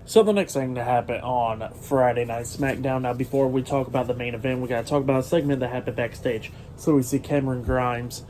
So the next thing to happen on Friday Night SmackDown. Now, before we talk about the main event, we got to talk about a segment that happened backstage. So we see Cameron Grimes,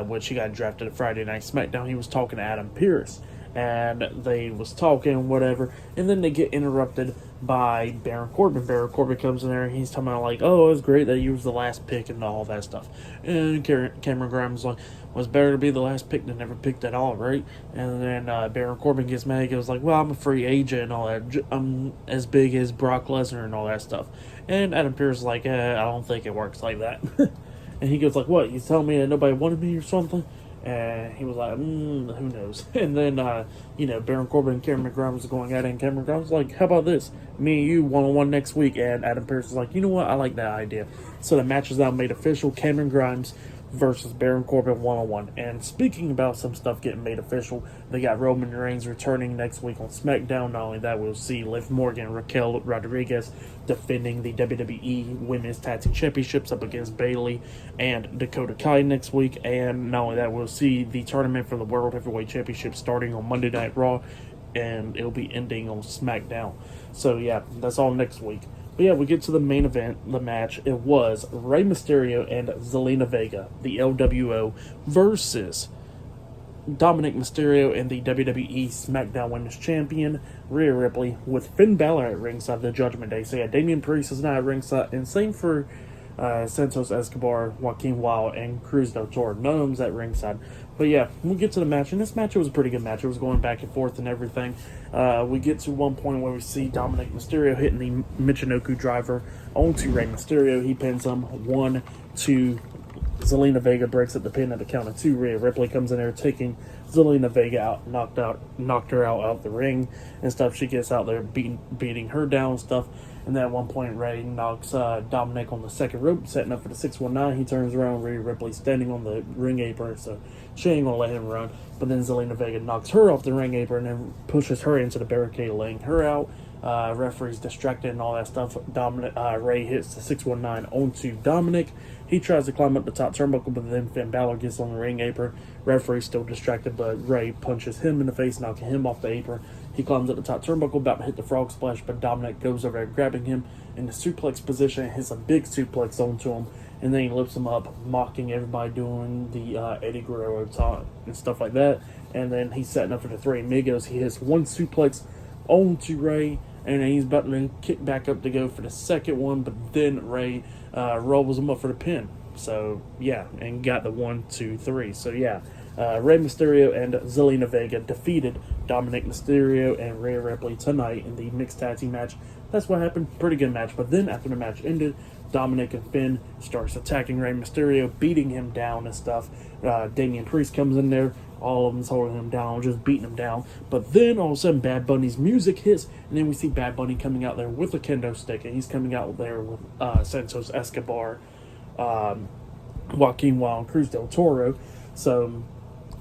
which he got drafted to Friday Night SmackDown. He was talking to Adam Pearce, and they was talking whatever, and then they get interrupted by Baron Corbin. Baron Corbin comes in there and he's talking about like, oh, it was great that you was the last pick and all that stuff. And Cameron Grimes was like, well, it's better to be the last pick than never picked at all, right? And then Baron Corbin gets mad. He goes like, well, I'm a free agent and all that. I'm as big as Brock Lesnar and all that stuff. And Adam Pearce is like, I don't think it works like that. And he goes like, what, you telling me that nobody wanted me or something? And he was like, who knows? And then, Baron Corbin and Cameron Grimes was going at it, and Cameron Grimes was like, how about this? Me and you one-on-one next week. And Adam Pearce was like, you know what? I like that idea. So the match is now made official. Cameron Grimes versus Baron Corbin one-on-one. And speaking about some stuff getting made official, they got Roman Reigns returning next week on SmackDown. Not only that, we'll see Liv Morgan and Raquel Rodriguez defending the WWE Women's Tag Team Championships up against Bayley and Dakota Kai next week. And not only that, we'll see the tournament for the World Heavyweight Championship starting on Monday Night Raw, and it'll be ending on SmackDown. So yeah, that's all next week. But yeah, we get to the main event, the match. It was Rey Mysterio and Zelina Vega, the LWO, versus Dominik Mysterio and the WWE SmackDown Women's Champion, Rhea Ripley, with Finn Bálor at ringside, the Judgment Day. So yeah, Damian Priest is not at ringside, and same for Santos Escobar, Joaquin Wilde, and Cruz del Toro. None of them's at ringside. But yeah, we get to the match, and this match was a pretty good match. It was going back and forth and everything. We get to one point where we see Dominik Mysterio hitting the Michinoku driver onto Rey Mysterio. He pins him 1, 2. Zelina Vega breaks at the pin at the count of 2. Rhea Ripley comes in there taking Zelina Vega out, knocked her out the ring and stuff. She gets out there beating her down and stuff. And then at one point, Rey knocks Dominik on the second rope, setting up for the 619. He turns around, Rhea Ripley standing on the ring apron, so she ain't gonna let him run. But then Zelina Vega knocks her off the ring apron and pushes her into the barricade, laying her out. Referee's distracted and all that stuff. Rey hits the 619 onto Dominik. He tries to climb up the top turnbuckle, but then Finn Bálor gets on the ring apron. Referee's still distracted, but Rey punches him in the face, knocking him off the apron. He climbs up the top turnbuckle, about to hit the frog splash, but Dominik goes over there, grabbing him in the suplex position, hits a big suplex onto him, and then he lifts him up, mocking everybody doing the Eddie Guerrero taunt and stuff like that. And then he's setting up for the Three Amigos. He hits one suplex onto Rey, and then he's about to kick back up to go for the second one, but then Rey rolls him up for the pin. So, yeah, and got the 1, 2, 3. So, yeah, Rey Mysterio and Zelina Vega defeated Dominik Mysterio and Rhea Ripley tonight in the mixed tag team match. That's what happened. Pretty good match. But then after the match ended, Dominik and Finn starts attacking Rey Mysterio, beating him down and stuff. Damian Priest comes in there. All of them's holding him down, just beating him down. But then all of a sudden, Bad Bunny's music hits, and then we see Bad Bunny coming out there with a kendo stick, and he's coming out there with Santos Escobar, Joaquin Wilde, and Cruz del Toro. So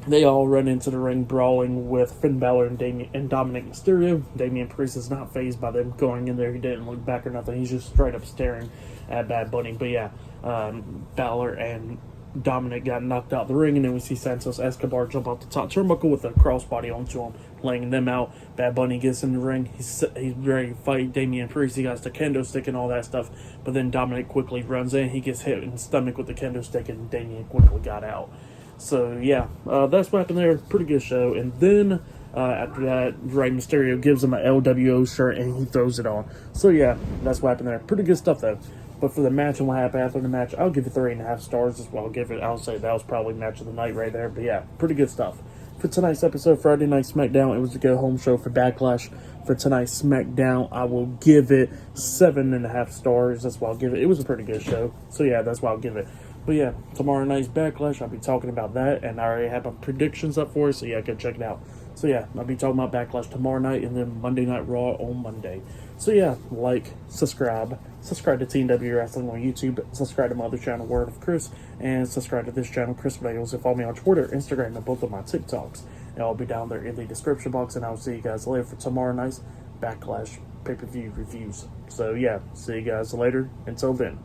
they all run into the ring brawling with Finn Bálor and Dominik Mysterio. Damian Priest is not fazed by them going in there. He didn't look back or nothing. He's just straight up staring at Bad Bunny. But yeah, Bálor and Dominik got knocked out the ring, and then we see Santos Escobar jump off the top turnbuckle with a crossbody onto him, laying them out. Bad Bunny gets in the ring. He's ready to fight Damian Priest. He got the kendo stick and all that stuff. But then Dominik quickly runs in. He gets hit in the stomach with the kendo stick, and Damian quickly got out. So, yeah, that's what happened there. Pretty good show. And then, after that, Rey Mysterio gives him an LWO shirt, and he throws it on. So, yeah, that's what happened there. Pretty good stuff, though. But for the match and what happened after the match, I'll give it 3.5 stars as well. I'll say that was probably match of the night right there. But, yeah, pretty good stuff. For tonight's episode, Friday Night SmackDown, it was the go-home show for Backlash. For tonight's SmackDown, I will give it 7.5 stars. That's why I'll give it. It was a pretty good show. So, yeah, that's why I'll give it. But yeah, tomorrow night's Backlash, I'll be talking about that, and I already have my predictions up for it, so yeah, go check it out. So yeah, I'll be talking about Backlash tomorrow night, and then Monday Night Raw on Monday. So yeah, like, subscribe to Team W Wrestling on YouTube, subscribe to my other channel, Word of Chris, and subscribe to this channel, Chris Bagels, and follow me on Twitter, Instagram, and both of my TikToks. And I'll be down there in the description box, and I'll see you guys later for tomorrow night's Backlash pay-per-view reviews. So yeah, see you guys later. Until then.